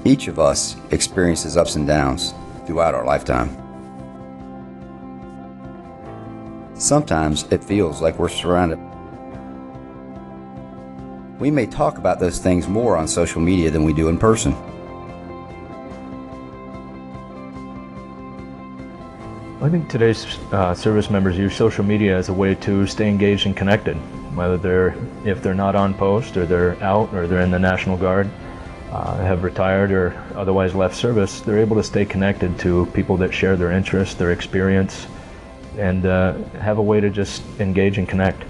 Each of us experiences ups and downs throughout our lifetime. Sometimes it feels like we're surrounded. We may talk about those things more on social media than we do in person. I think today's service members use social media as a way to stay engaged and connected. Whether if they're not on post, or they're out, or they're in the National Guard, have retired or otherwise left service, they're able to stay connected to people that share their interests, their experience, and have a way to just engage and connect.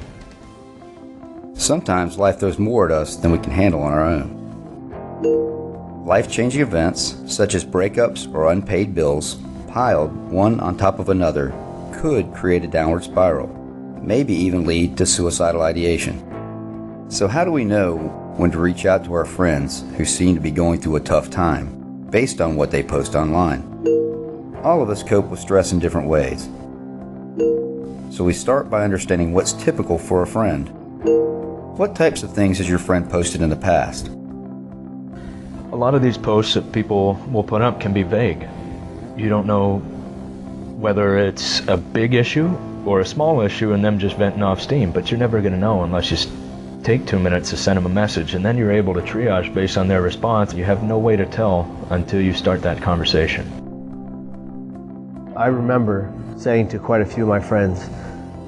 Sometimes life throws more at us than we can handle on our own. Life-changing events, such as breakups or unpaid bills, piled one on top of another, could create a downward spiral, maybe even lead to suicidal ideation. So how do we know when to reach out to our friends who seem to be going through a tough time, based on what they post online? All of us cope with stress in different ways. So we start by understanding what's typical for a friend. What types of things has your friend posted in the past? A lot of these posts that people will put up can be vague. You don't know whether it's a big issue or a small issue and them just venting off steam, but you're never going to know unless you take 2 minutes to send them a message, and then you're able to triage based on their response. You have no way to tell until you start that conversation. I remember saying to quite a few of my friends,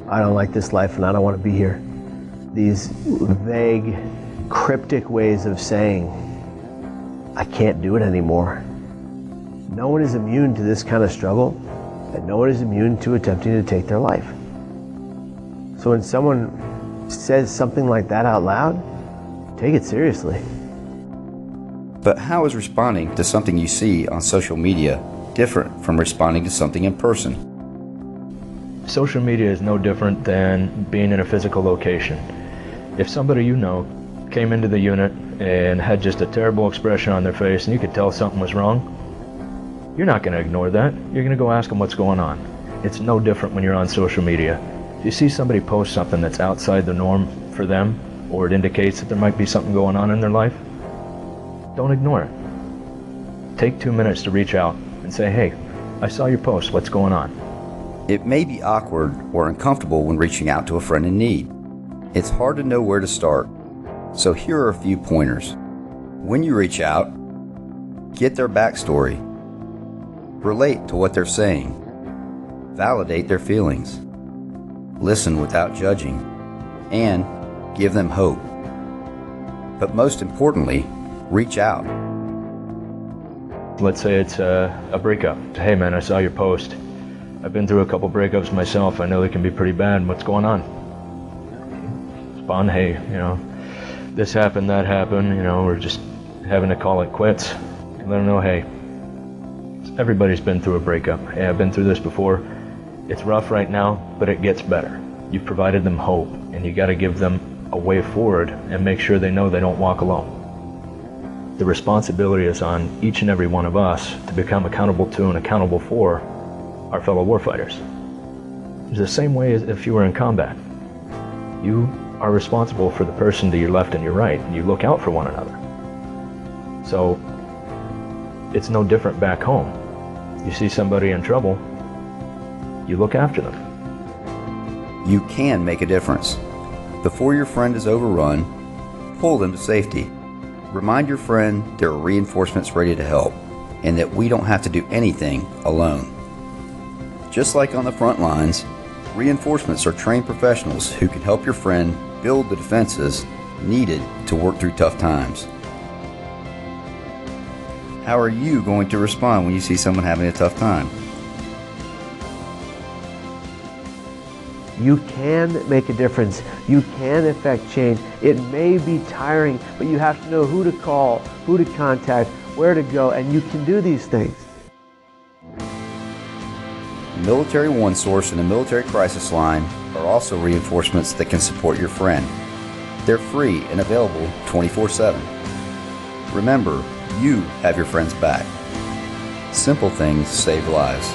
I don't like this life and I don't want to be here. These vague, cryptic ways of saying, I can't do it anymore. No one is immune to this kind of struggle, and no one is immune to attempting to take their life. So when someone says something like that out loud, take it seriously. But how is responding to something you see on social media different from responding to something in person? Social media is no different than being in a physical location. If somebody you know came into the unit and had just a terrible expression on their face and you could tell something was wrong, you're not going to ignore that. You're going to go ask them what's going on. It's no different when you're on social media. If you see somebody post something that's outside the norm for them, or it indicates that there might be something going on in their life, don't ignore it. Take 2 minutes to reach out and say, hey, I saw your post, what's going on? It may be awkward or uncomfortable when reaching out to a friend in need. It's hard to know where to start, so here are a few pointers. When you reach out, get their backstory. Relate to what they're saying. Validate their feelings. Listen without judging. And give them hope. But most importantly, reach out. Let's say it's a breakup. Hey man, I saw your post. I've been through a couple breakups myself. I know they can be pretty bad. What's going on? Respond, hey, this happened, that happened, we're just having to call it quits. Let them know, hey, everybody's been through a breakup. Hey, I've been through this before. It's rough right now, but it gets better. You've provided them hope, and you got to give them a way forward and make sure they know they don't walk alone. The responsibility is on each and every one of us to become accountable to and accountable for our fellow warfighters. It's the same way as if you were in combat. You are responsible for the person to your left and your right, and you look out for one another. So it's no different back home. You see somebody in trouble, you look after them. You can make a difference. Before your friend is overrun, pull them to safety. Remind your friend there are reinforcements ready to help, and that we don't have to do anything alone. Just like on the front lines, reinforcements are trained professionals who can help your friend build the defenses needed to work through tough times. How are you going to respond when you see someone having a tough time? You can make a difference. You can affect change. It may be tiring, but you have to know who to call, who to contact, where to go, and you can do these things. Military One Source and the Military Crisis Line are also reinforcements that can support your friend. They're free and available 24/7. Remember, you have your friend's back. Simple things save lives.